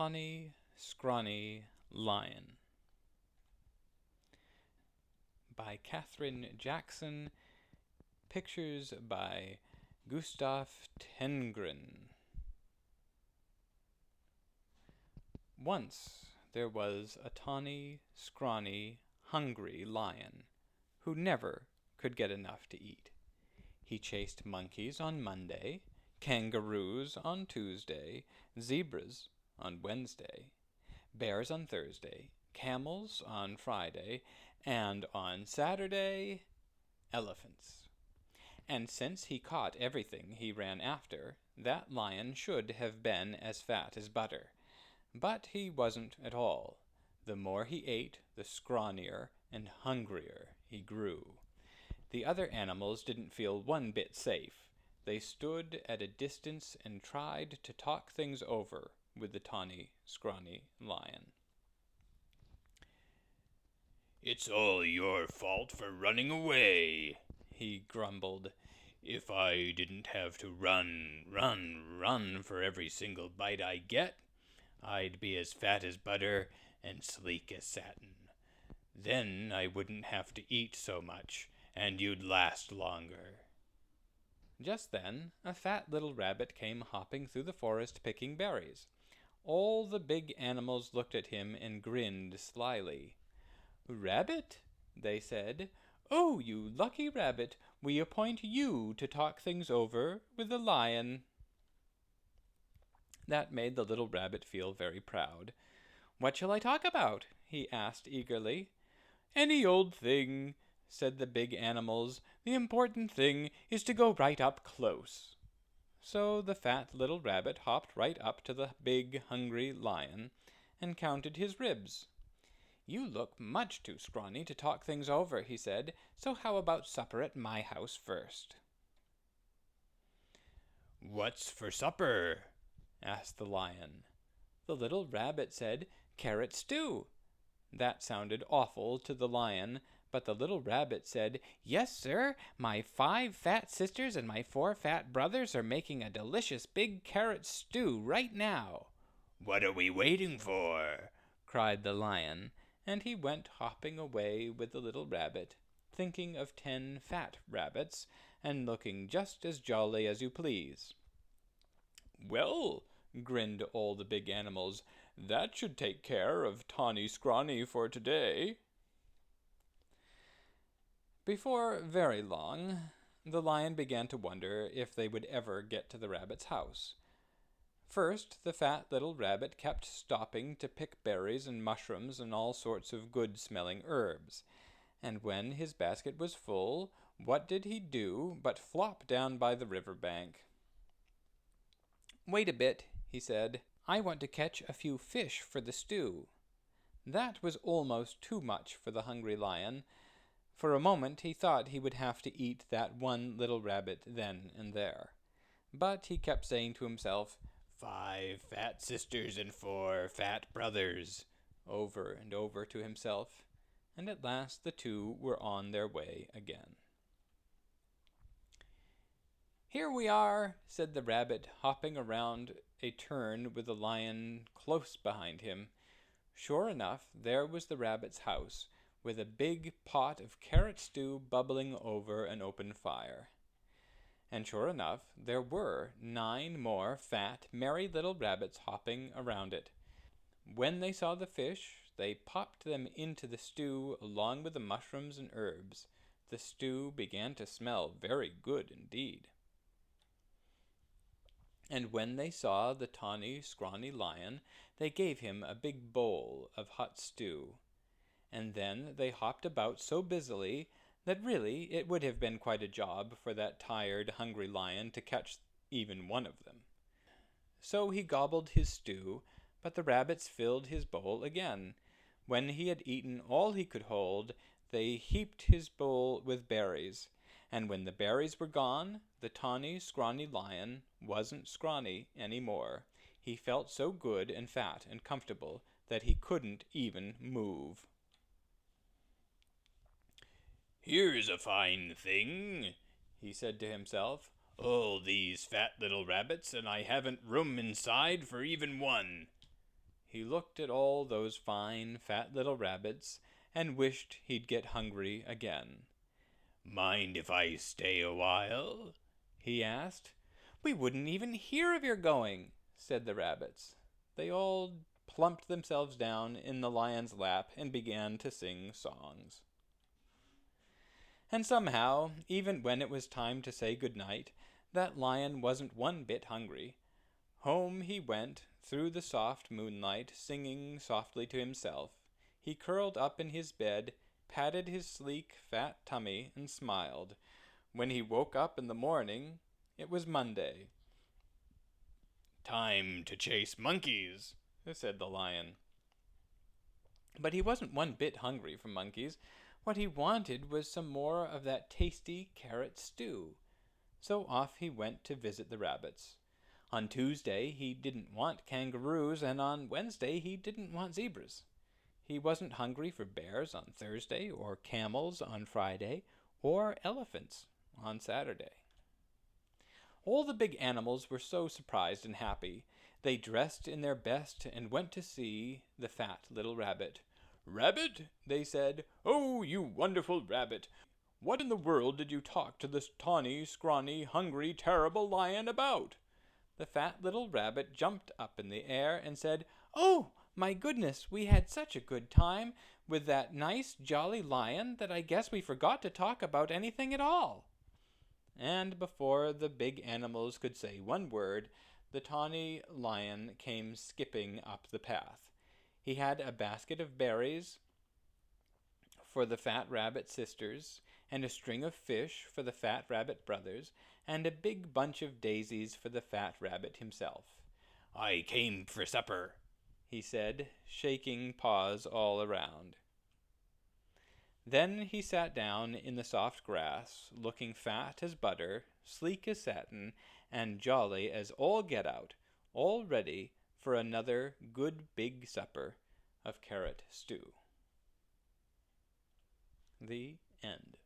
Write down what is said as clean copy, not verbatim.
Tawny, Scrawny, Lion by Katherine Jackson. Pictures by Gustav Tengren. Once there was a tawny, scrawny, hungry lion who never could get enough to eat. He chased monkeys on Monday, kangaroos on Tuesday, zebras on Wednesday, bears on Thursday, camels on Friday, and on Saturday, elephants. And since he caught everything he ran after, that lion should have been as fat as butter. But he wasn't at all. The more he ate, the scrawnier and hungrier he grew. The other animals didn't feel one bit safe. They stood at a distance and tried to talk things over with the tawny, scrawny lion. "It's all your fault for running away," he grumbled. "If I didn't have to run for every single bite I get, I'd be as fat as butter and sleek as satin. Then I wouldn't have to eat so much, and you'd last longer." Just then, a fat little rabbit came hopping through the forest picking berries. All the big animals looked at him and grinned slyly. "Rabbit," they said, "oh, you lucky rabbit, we appoint you to talk things over with the lion." That made the little rabbit feel very proud. "What shall I talk about?" he asked eagerly. "Any old thing," said the big animals. "The important thing is to go right up close." So the fat little rabbit hopped right up to the big, hungry lion and counted his ribs. "You look much too scrawny to talk things over," he said, "so how about supper at my house first?" "What's for supper?" asked the lion. The little rabbit said, "Carrot stew." That sounded awful to the lion, but the little rabbit said, "Yes, sir, my 5 fat sisters and my 4 fat brothers are making a delicious big carrot stew right now." "What are we waiting for?" cried the lion, and he went hopping away with the little rabbit, thinking of 10 fat rabbits, and looking just as jolly as you please. "Well," grinned all the big animals, "that should take care of Tawny Scrawny for today." Before very long, the lion began to wonder if they would ever get to the rabbit's house. First, the fat little rabbit kept stopping to pick berries and mushrooms and all sorts of good-smelling herbs. And when his basket was full, what did he do but flop down by the river bank? "Wait a bit," he said. "I want to catch a few fish for the stew." That was almost too much for the hungry lion. For a moment he thought he would have to eat that one little rabbit then and there. But he kept saying to himself, 5 fat sisters and 4 fat brothers," over and over to himself, and at last the 2 were on their way again. "Here we are," said the rabbit, hopping around a turn with the lion close behind him. Sure enough, there was the rabbit's house, with a big pot of carrot stew bubbling over an open fire. And sure enough, there were 9 more fat, merry little rabbits hopping around it. When they saw the fish, they popped them into the stew along with the mushrooms and herbs. The stew began to smell very good indeed. And when they saw the tawny, scrawny lion, they gave him a big bowl of hot stew. And then they hopped about so busily that really it would have been quite a job for that tired, hungry lion to catch even one of them. So he gobbled his stew, but the rabbits filled his bowl again. When he had eaten all he could hold, they heaped his bowl with berries. And when the berries were gone, the tawny, scrawny lion wasn't scrawny any more. He felt so good and fat and comfortable that he couldn't even move. "Here's a fine thing," he said to himself. "All these fat little rabbits, and I haven't room inside for even one." He looked at all those fine, fat little rabbits and wished he'd get hungry again. "Mind if I stay a while?" he asked. "We wouldn't even hear of your going," said the rabbits. They all plumped themselves down in the lion's lap and began to sing songs. And somehow, even when it was time to say good night, that lion wasn't one bit hungry. Home he went, through the soft moonlight, singing softly to himself. He curled up in his bed, patted his sleek, fat tummy, and smiled. When he woke up in the morning, it was Monday. "Time to chase monkeys," said the lion. But he wasn't one bit hungry for monkeys. What he wanted was some more of that tasty carrot stew. So off he went to visit the rabbits. On Tuesday he didn't want kangaroos, and on Wednesday he didn't want zebras. He wasn't hungry for bears on Thursday, or camels on Friday, or elephants on Saturday. All the big animals were so surprised and happy. They dressed in their best and went to see the fat little rabbit. "Rabbit," they said, "oh, you wonderful rabbit, what in the world did you talk to this tawny, scrawny, hungry, terrible lion about?" The fat little rabbit jumped up in the air and said, "Oh, my goodness, we had such a good time with that nice, jolly lion that I guess we forgot to talk about anything at all." And before the big animals could say one word, the tawny lion came skipping up the path. He had a basket of berries for the fat rabbit sisters, and a string of fish for the fat rabbit brothers, and a big bunch of daisies for the fat rabbit himself. "I came for supper," he said, shaking paws all around. Then he sat down in the soft grass, looking fat as butter, sleek as satin, and jolly as all get out, all ready for another good big supper of carrot stew. The end.